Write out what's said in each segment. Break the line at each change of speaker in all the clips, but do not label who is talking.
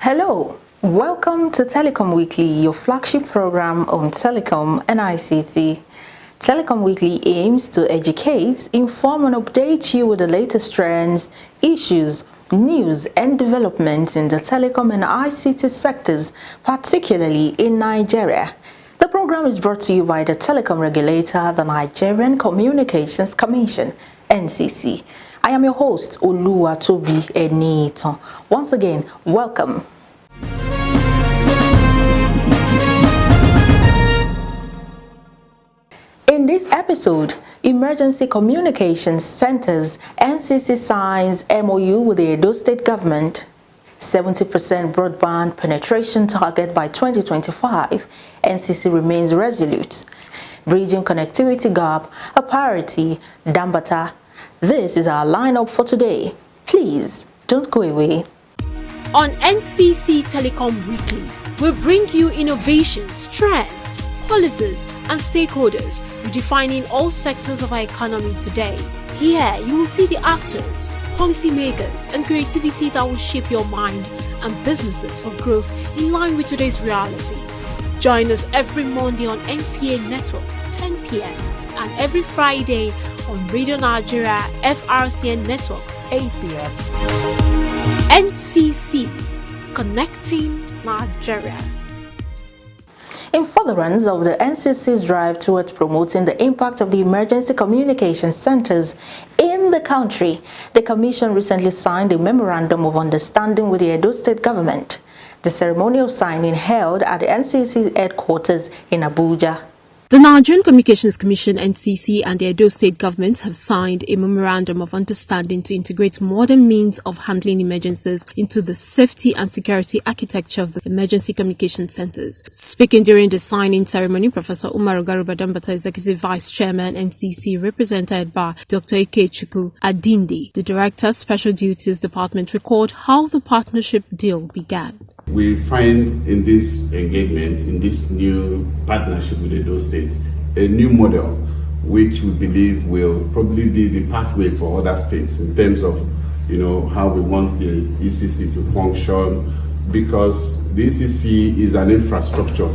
Hello, welcome to Telecom Weekly, your flagship program on Telecom and ICT. Telecom Weekly aims to educate, inform and update you with the latest trends, issues, news and developments in the telecom and ICT sectors, particularly in Nigeria. The program is brought to you by the telecom regulator, the Nigerian Communications Commission, NCC. I am your host, Oluwatobi Enitan. Once again, welcome. In this episode, Emergency Communications Centers NCC signs MOU with the Edo State government. 70% broadband penetration target by 2025. NCC remains resolute. Bridging connectivity gap, a priority, Dambata. This is our lineup for today. Please don't go away.
On NCC Telecom Weekly, we bring you innovations, trends, policies, and stakeholders redefining all sectors of our economy today. Here, you will see the actors, policymakers, and creativity that will shape your mind and businesses for growth in line with today's reality. Join us every Monday on NTA Network, 10 p.m. and every Friday on Radio Nigeria FRCN Network, 8 p.m. NCC, Connecting Nigeria.
In furtherance of the NCC's drive towards promoting the impact of the emergency communication centers in the country, the Commission recently signed a Memorandum of Understanding with the Edo State government. The ceremonial signing held at the NCC headquarters in Abuja.
The Nigerian Communications Commission (NCC) and the Edo State government have signed a memorandum of understanding to integrate modern means of handling emergencies into the safety and security architecture of the emergency communication centers. Speaking during the signing ceremony, Professor Umar Garuba Dambata, Executive Vice Chairman (NCC), represented by Dr. Ikechukwu Adindi, the Director, Special Duties Department, recalled how the partnership deal began.
We find in this engagement, in this new partnership with Edo State, a new model which we believe will probably be the pathway for other states in terms of, how we want the ECC to function, because the ECC is an infrastructure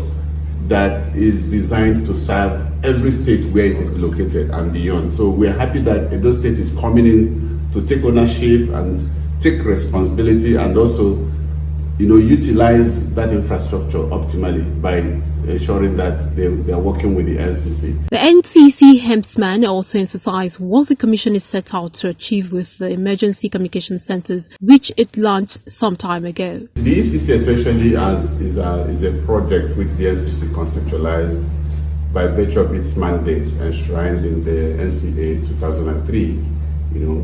that is designed to serve every state where it is located and beyond. So we're happy that Edo State is coming in to take ownership and take responsibility and also utilize that infrastructure optimally by ensuring that they are working with the NCC.
The NCC hempsman also emphasized what the Commission is set out to achieve with the emergency communication centers, which it launched some time ago.
The ECC essentially is a project which the NCC conceptualized by virtue of its mandate enshrined in the NCA 2003,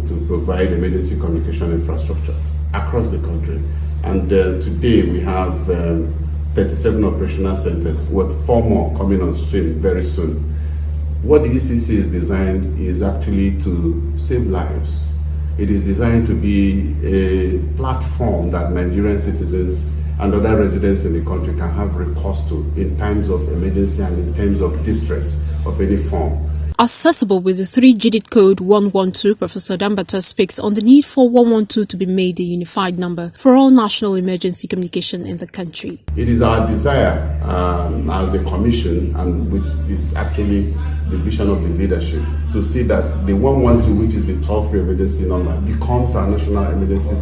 to provide emergency communication infrastructure across the country. And today we have 37 operational centers, with 4 more coming on stream very soon. What the ECC is designed is actually to save lives. It is designed to be a platform that Nigerian citizens and other residents in the country can have recourse to in times of emergency and in times of distress of any form.
Accessible with the 3-digit code 112, Professor Dambata speaks on the need for 112 to be made a unified number for all national emergency communication in the country.
It is our desire as a commission, and which is actually the vision of the leadership, to see that the 112, which is the toll-free emergency number, becomes our national emergency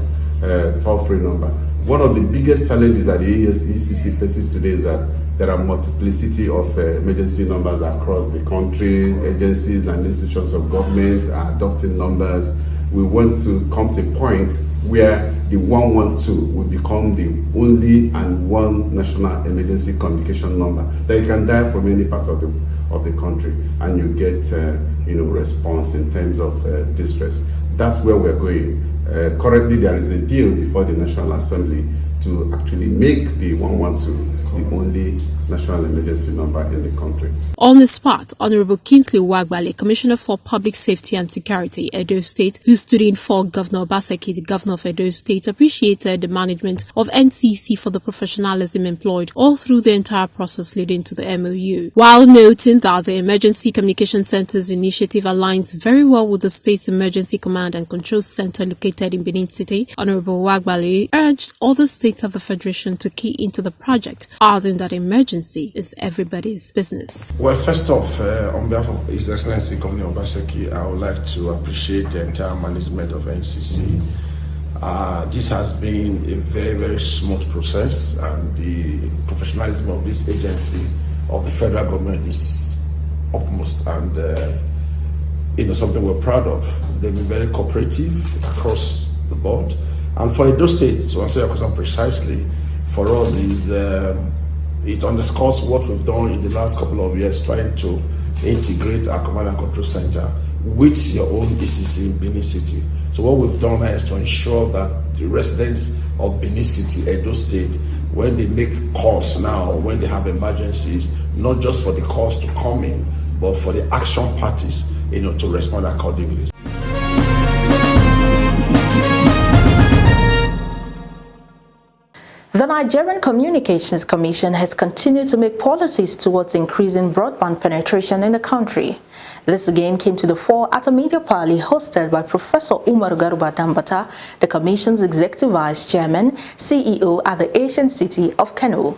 toll-free number. One of the biggest challenges that the ECC faces today is that there are multiplicity of emergency numbers across the country. Agencies and institutions of government are adopting numbers. We want to come to a point where the 112 will become the only and one national emergency communication number that you can dial from any part of the country, and you get response in terms of distress. That's where we're going. Currently, there is a deal before the National Assembly to actually make the 112 the only national emergency number in the country.
On the spot, Honorable Kingsley Wagbale, Commissioner for Public Safety and Security, Edo State, who stood in for Governor Obaseki, the Governor of Edo State, appreciated the management of NCC for the professionalism employed all through the entire process leading to the MOU, while noting that the Emergency Communication Center's initiative aligns very well with the state's Emergency Command and Control Center located in Benin City. Honorable Wagbale urged other states of the Federation to key into the project, adding that emergency is everybody's business.
Well, first off, on behalf of His Excellency Governor Obaseki, I would like to appreciate the entire management of NCC. This has been a very, very smooth process, and the professionalism of this agency of the federal government is utmost, and something we're proud of. They've been very cooperative across the board, and for Edo State, to answer your question precisely, for us is it underscores what we've done in the last couple of years, trying to integrate our command and control center with your own ECC in Benin City. So what we've done now is to ensure that the residents of Benin City, Edo State, when they make calls now, when they have emergencies, not just for the calls to come in, but for the action parties, to respond accordingly.
The Nigerian Communications Commission has continued to make policies towards increasing broadband penetration in the country. This again came to the fore at a media party hosted by Professor Umar Garuba Dambata, the Commission's Executive Vice Chairman, CEO at the Asian city of Kano.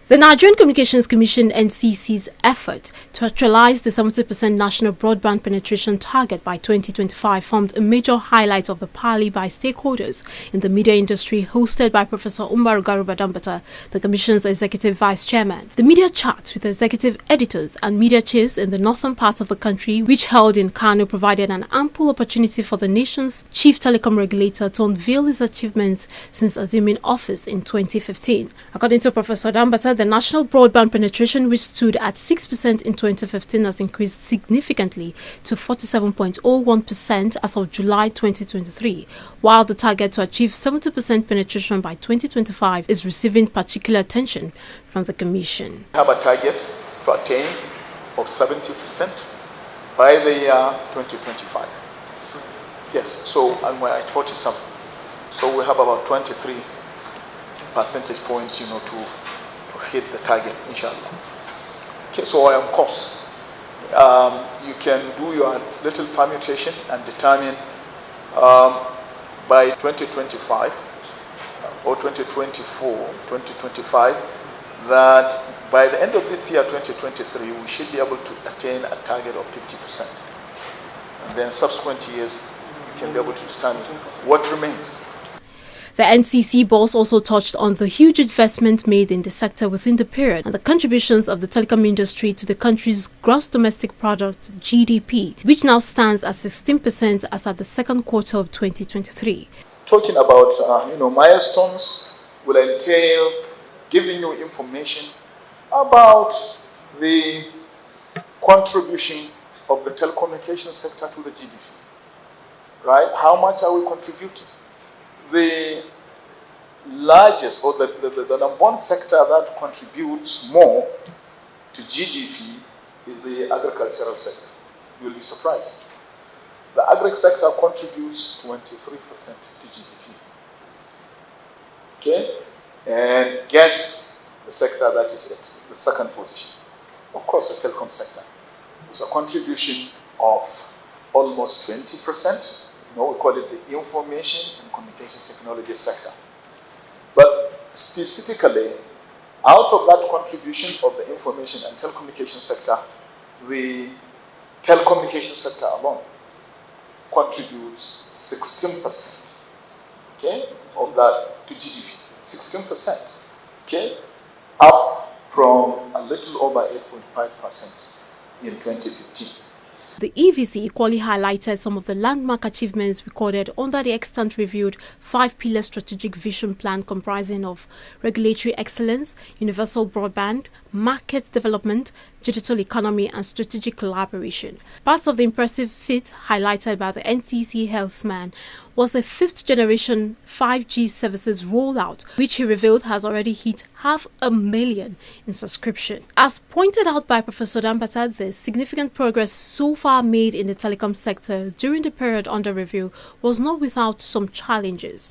The Nigerian Communications Commission (NCC's) effort to actualize the 70% national broadband penetration target by 2025 formed a major highlight of the parley by stakeholders in the media industry, hosted by Professor Umar Garuba Dambata, the Commission's Executive Vice Chairman. The media chat with executive editors and media chiefs in the northern parts of the country, which held in Kano, provided an ample opportunity for the nation's chief telecom regulator to unveil his achievements since assuming office in 2015. According to Professor Dambata, the national broadband penetration, which stood at 6% in 2015, has increased significantly to 47.01% as of July 2023, while the target to achieve 70% penetration by 2025 is receiving particular attention from the Commission.
We have a target to attain of 70% by the year 2025. Yes, so and we're at 47. So we have about 23 percentage points, to hit the target, inshallah. Okay, so on course, you can do your little permutation and determine by 2025 or 2025 that by the end of this year, 2023, we should be able to attain a target of 50%. And then subsequent years, we can be able to determine what remains.
The NCC boss also touched on the huge investment made in the sector within the period and the contributions of the telecom industry to the country's gross domestic product (GDP), which now stands at 16% as at the second quarter of 2023.
Talking about milestones will entail giving you information about the contribution of the telecommunications sector to the GDP. Right? How much are we contributing? The largest or the number one sector that contributes more to GDP is the agricultural sector. You will be surprised. The agri sector contributes 23% to GDP. Okay? And guess the sector that is at the second position. Of course, the telecom sector. It's a contribution of almost 20%. We call it the information and communications technology sector. But specifically, out of that contribution of the information and telecommunication sector, the telecommunication sector alone contributes 16%, okay, of that to GDP. 16%, okay, up from a little over 8.5% in 2015.
The EVC equally highlighted some of the landmark achievements recorded under the extant reviewed 5-pillar strategic vision plan comprising of regulatory excellence, universal broadband, market development, digital economy and strategic collaboration. Part of the impressive feat highlighted by the NCC Healthman was the fifth-generation 5G services rollout, which he revealed has already hit 500,000 in subscription. As pointed out by Professor Dampata, the significant progress so far made in the telecom sector during the period under review was not without some challenges.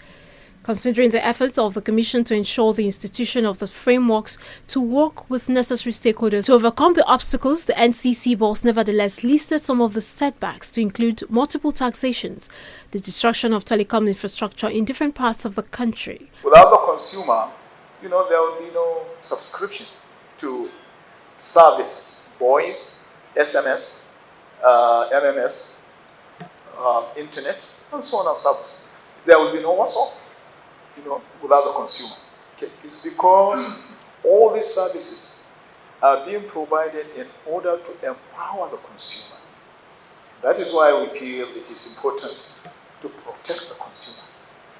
Considering the efforts of the Commission to ensure the institution of the frameworks to work with necessary stakeholders to overcome the obstacles, the NCC boss nevertheless listed some of the setbacks to include multiple taxations, the destruction of telecom infrastructure in different parts of the country.
Without the consumer, there will be no subscription to services, voice, SMS, MMS, internet, and so on and so forth. There will be no WhatsApp. Without the consumer. Okay. It's because all these services are being provided in order to empower the consumer. That is why we feel it is important to protect the consumer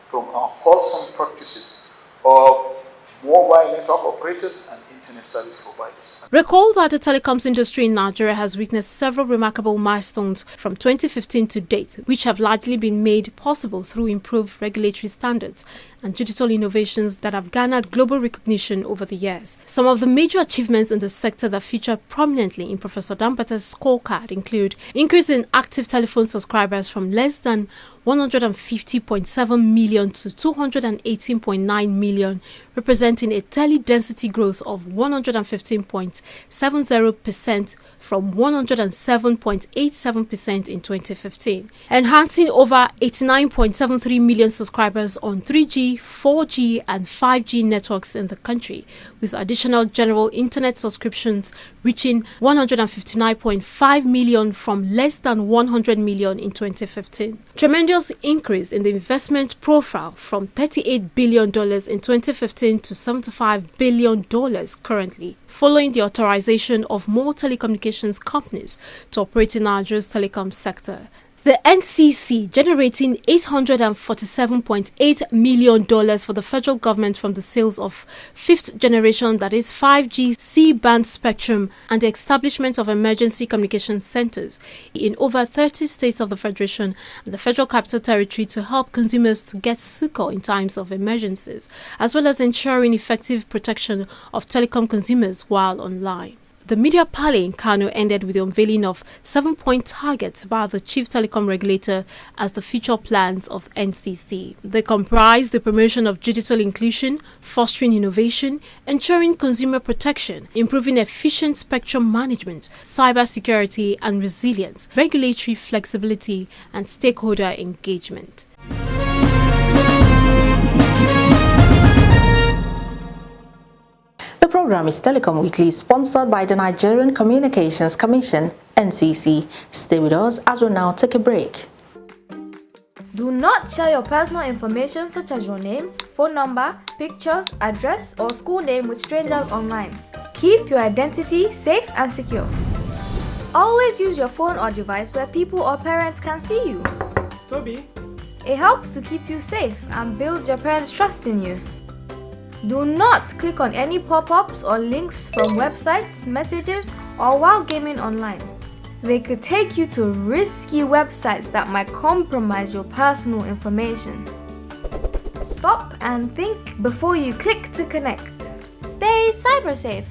from unwholesome practices of mobile network operators and internet service providers.
Recall that the telecoms industry in Nigeria has witnessed several remarkable milestones from 2015 to date, which have largely been made possible through improved regulatory standards and digital innovations that have garnered global recognition over the years. Some of the major achievements in the sector that feature prominently in Professor Dampata's scorecard include increase in active telephone subscribers from less than 150.7 million to 218.9 million, representing a tele-density growth of 115.70% from 107.87% in 2015. Enhancing over 89.73 million subscribers on 3G, 4G and 5G networks in the country, with additional general internet subscriptions reaching 159.5 million from less than 100 million in 2015. Tremendous increase in the investment profile from $38 billion in 2015 to $75 billion currently, following the authorization of more telecommunications companies to operate in Nigeria's telecom sector. The NCC generating $847.8 million for the federal government from the sales of fifth generation, that is 5G C-band spectrum, and the establishment of emergency communication centers in over 30 states of the Federation and the Federal Capital Territory to help consumers to get succor in times of emergencies, as well as ensuring effective protection of telecom consumers while online. The media parley in Kano ended with the unveiling of 7-point targets by the chief telecom regulator as the future plans of NCC. They comprise the promotion of digital inclusion, fostering innovation, ensuring consumer protection, improving efficient spectrum management, cybersecurity and resilience, regulatory flexibility, and stakeholder engagement.
The program is Telecom Weekly, sponsored by the Nigerian Communications Commission, NCC. Stay with us as we now take a break.
Do not share your personal information such as your name, phone number, pictures, address, or school name with strangers online. Keep your identity safe and secure. Always use your phone or device where people or parents can see you.
Toby.
It helps to keep you safe and builds your parents' trust in you. Do not click on any pop-ups or links from websites, messages, or while gaming online. They could take you to risky websites that might compromise your personal information. Stop and think before you click to connect. Stay cyber safe.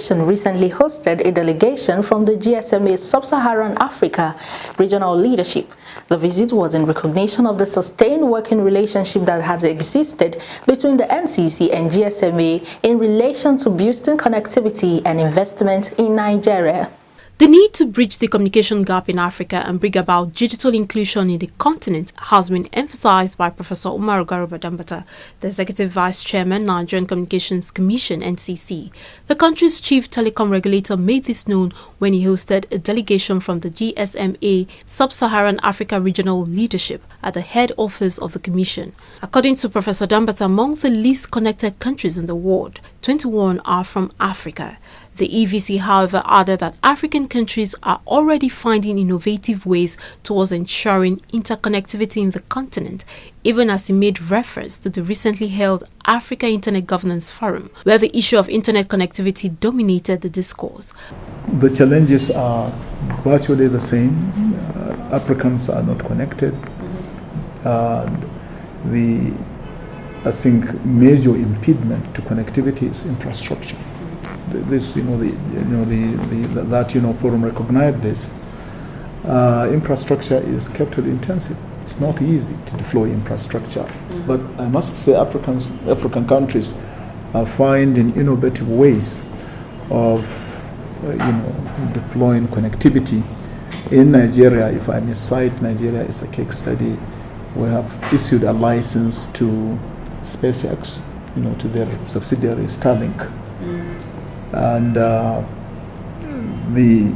delegation recently hosted a delegation from the GSMA Sub-Saharan Africa regional leadership. The visit was in recognition of the sustained working relationship that has existed between the NCC and GSMA in relation to boosting connectivity and investment in Nigeria.
The need to bridge the communication gap in Africa and bring about digital inclusion in the continent has been emphasized by Professor Umar Garuba Dambata, the Executive Vice Chairman, Nigerian Communications Commission (NCC). The country's chief telecom regulator made this known when he hosted a delegation from the GSMA Sub-Saharan Africa Regional Leadership at the head office of the Commission. According to Professor Dambata, among the least connected countries in the world, 21 are from Africa. The EVC, however, added that African countries are already finding innovative ways towards ensuring interconnectivity in the continent, even as he made reference to the recently held Africa Internet Governance Forum, where the issue of internet connectivity dominated the discourse.
The challenges are virtually the same. Africans are not connected. I think major impediment to connectivity is infrastructure. This, forum recognized this. Infrastructure is capital intensive. It's not easy to deploy infrastructure, but I must say African countries are finding innovative ways of, deploying connectivity. In Nigeria, if I may cite Nigeria as a case study, we have issued a license to SpaceX, to their subsidiary Starlink. And the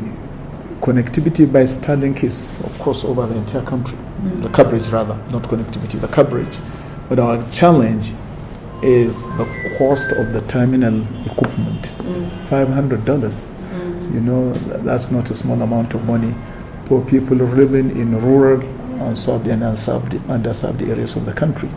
connectivity by Starlink is, of course, over the entire country. The coverage, rather, not connectivity, the coverage. But our challenge is the cost of the terminal equipment, $500. That's not a small amount of money for people living in rural, unserved and underserved areas of the country.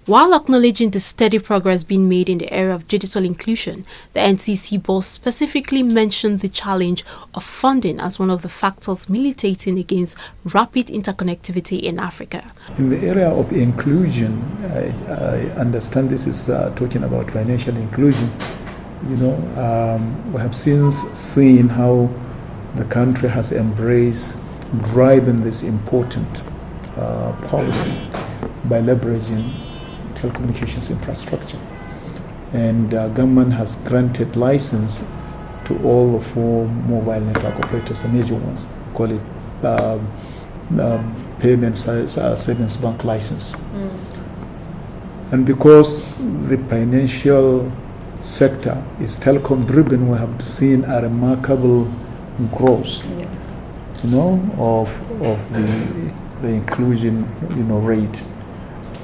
While acknowledging the steady progress being made in the area of digital inclusion, the NCC boss specifically mentioned the challenge of funding as one of the factors militating against rapid interconnectivity in Africa.
In the area of inclusion, I understand this is talking about financial inclusion. We have since seen how the country has embraced driving this important policy by leveraging telecommunications infrastructure, and government has granted license to all the 4 mobile network operators, the major ones, call it payment savings bank license. And because the financial sector is telecom driven, we have seen a remarkable growth, of the inclusion, rate.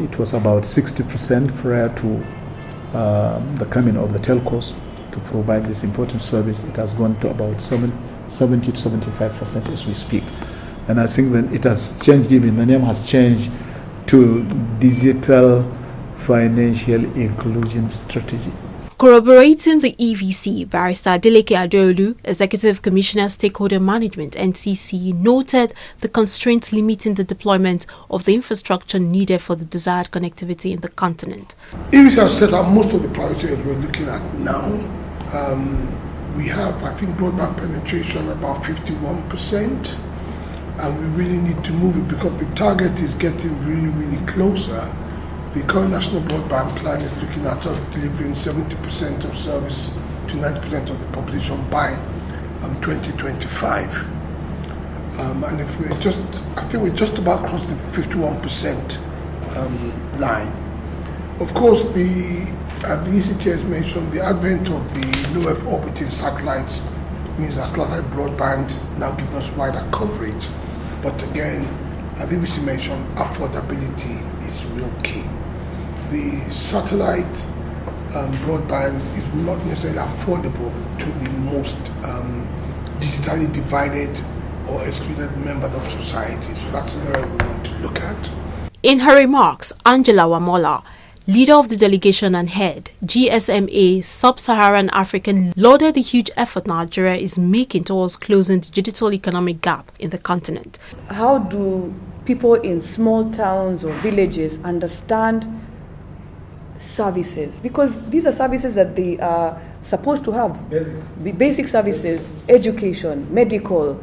It was about 60% prior to the coming of the telcos to provide this important service. It has gone to about 70 to 75% as we speak. And I think that it has changed, even the name has changed to Digital Financial Inclusion Strategy.
Corroborating the EVC, Barrister Adeleke Adeolu, Executive Commissioner Stakeholder Management (NCC), noted the constraints limiting the deployment of the infrastructure needed for the desired connectivity in the continent.
EVC has set out most of the priorities we're looking at now. We have, I think, broadband penetration about 51%, and we really need to move it because the target is getting really, really closer. The current national broadband plan is looking at us delivering 70% of service to 90% of the population by 2025. And if I think we're just about across the 51% line. Of course, the ECT has mentioned the advent of the low Earth orbiting satellites means that satellite broadband now gives us wider coverage. But again, as EVC mentioned, affordability is real key. The satellite broadband is not necessarily affordable to the most digitally divided or excluded members of society. So that's an area we want to look at.
In her remarks, Angela Wamola, leader of the delegation and head, GSMA Sub-Saharan African, lauded the huge effort Nigeria is making towards closing the digital economic gap in the continent.
How do people in small towns or villages understand services? Because these are services that they are supposed to have. Basic services, education, medical,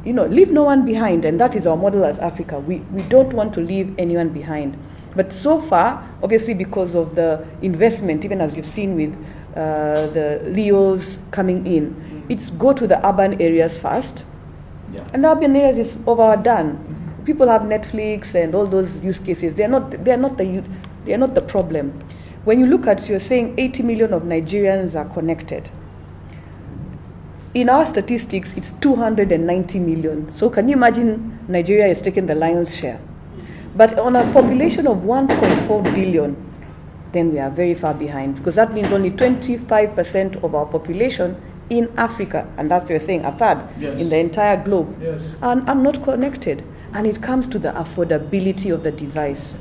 leave no one behind, and that is our model as Africa. We don't want to leave anyone behind. But so far, obviously because of the investment, even as you've seen with the LEOs coming in, it's go to the urban areas first, and the urban areas is overdone. People have Netflix and all those use cases. They are not the problem. When you look at, you're saying 80 million of Nigerians are connected. In our statistics, it's 290 million. So can you imagine Nigeria is taking the lion's share? But on a population of 1.4 billion, then we are very far behind, because that means only 25% of our population in Africa, and that's what you're saying, a third in the entire globe, are not connected. And it comes to the affordability of the device.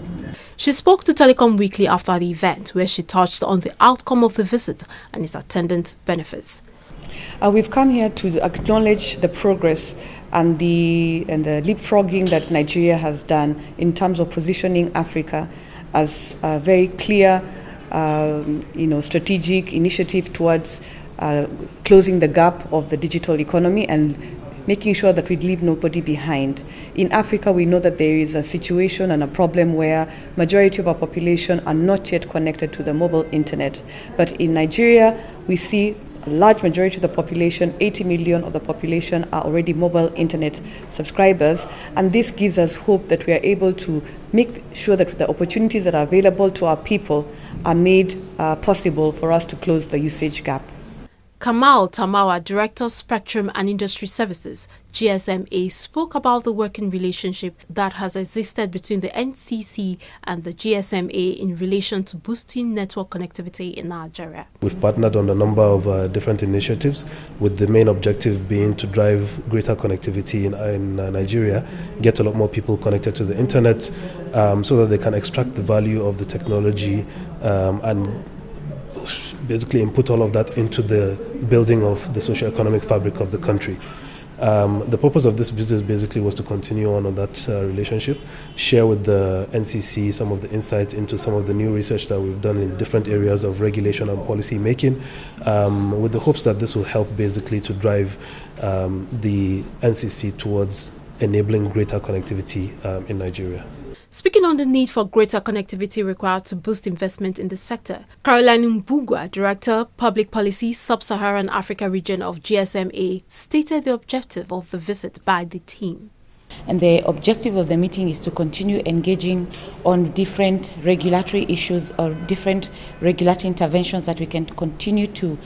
She spoke to Telecom Weekly after the event, where she touched on the outcome of the visit and its attendant benefits.
We've come here to acknowledge the progress and the leapfrogging that Nigeria has done in terms of positioning Africa as a very clear, strategic initiative towards closing the gap of the digital economy and making sure that we leave nobody behind. In Africa, we know that there is a situation and a problem where majority of our population are not yet connected to the mobile internet. But in Nigeria, we see a large majority of the population, 80 million of the population, are already mobile internet subscribers, and this gives us hope that we are able to make sure that the opportunities that are available to our people are made possible for us to close the usage gap.
Kamal Tamawa, Director, Spectrum and Industry Services, GSMA, spoke about the working relationship that has existed between the NCC and the GSMA in relation to boosting network connectivity in Nigeria.
We've partnered on a number of different initiatives, with the main objective being to drive greater connectivity in Nigeria, get a lot more people connected to the internet, so that they can extract the value of the technology and basically input all of that into the building of the socio-economic fabric of the country. The purpose of this visit basically was to continue on that relationship, share with the NCC some of the insights into some of the new research that we've done in different areas of regulation and policy making, with the hopes that this will help basically to drive the NCC towards enabling greater connectivity in Nigeria.
Speaking on the need for greater connectivity required to boost investment in the sector, Caroline Mbugua, Director, Public Policy, Sub-Saharan Africa Region of GSMA, stated the objective of the visit by the team.
And the objective of the meeting is to continue engaging on different regulatory issues or different regulatory interventions that we can continue to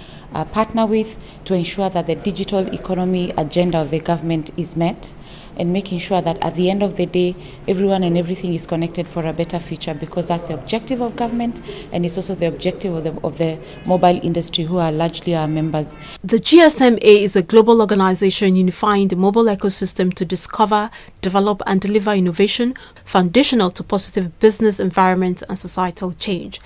partner with to ensure that the digital economy agenda of the government is met, and making sure that at the end of the day, everyone and everything is connected for a better future, because that's the objective of government, and it's also the objective of the mobile industry, who are largely our members.
The GSMA is a global organization unifying the mobile ecosystem to discover, develop and deliver innovation, foundational to positive business environment and societal change.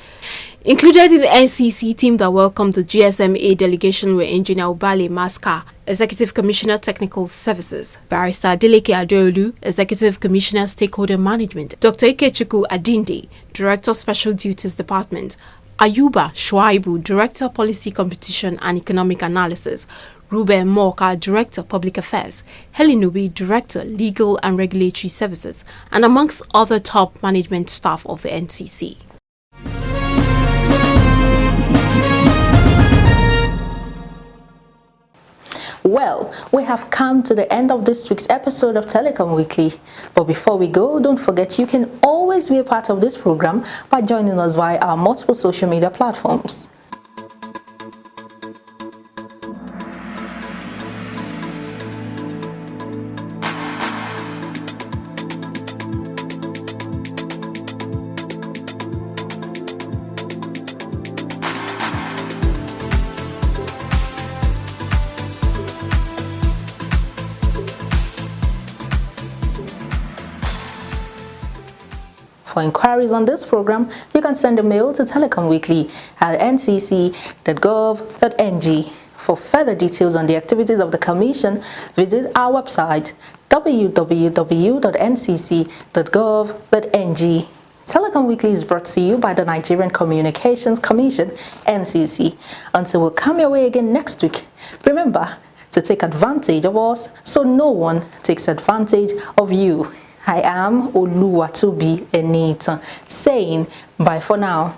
Included in the NCC team that welcomed the GSMA delegation were Engineer Ubale Maska, Executive Commissioner Technical Services, Barrister Adeleke Adeolu, Executive Commissioner Stakeholder Management, Dr. Ikechukwu Adinde, Director Special Duties Department, Ayuba Shuaibu, Director Policy Competition and Economic Analysis, Ruben Moka, Director Public Affairs, Helinubi, Director Legal and Regulatory Services, and amongst other top management staff of the NCC.
Well, we have come to the end of this week's episode of Telecom Weekly. But before we go, don't forget you can always be a part of this program by joining us via our multiple social media platforms. For inquiries on this program, you can send a mail to telecomweekly@ncc.gov.ng. For further details on the activities of the Commission, visit our website www.ncc.gov.ng. Telecom Weekly is brought to you by the Nigerian Communications Commission, NCC. Until we'll come your way again next week, remember to take advantage of us so no one takes advantage of you. I am Oluwatobi Enita saying bye for now.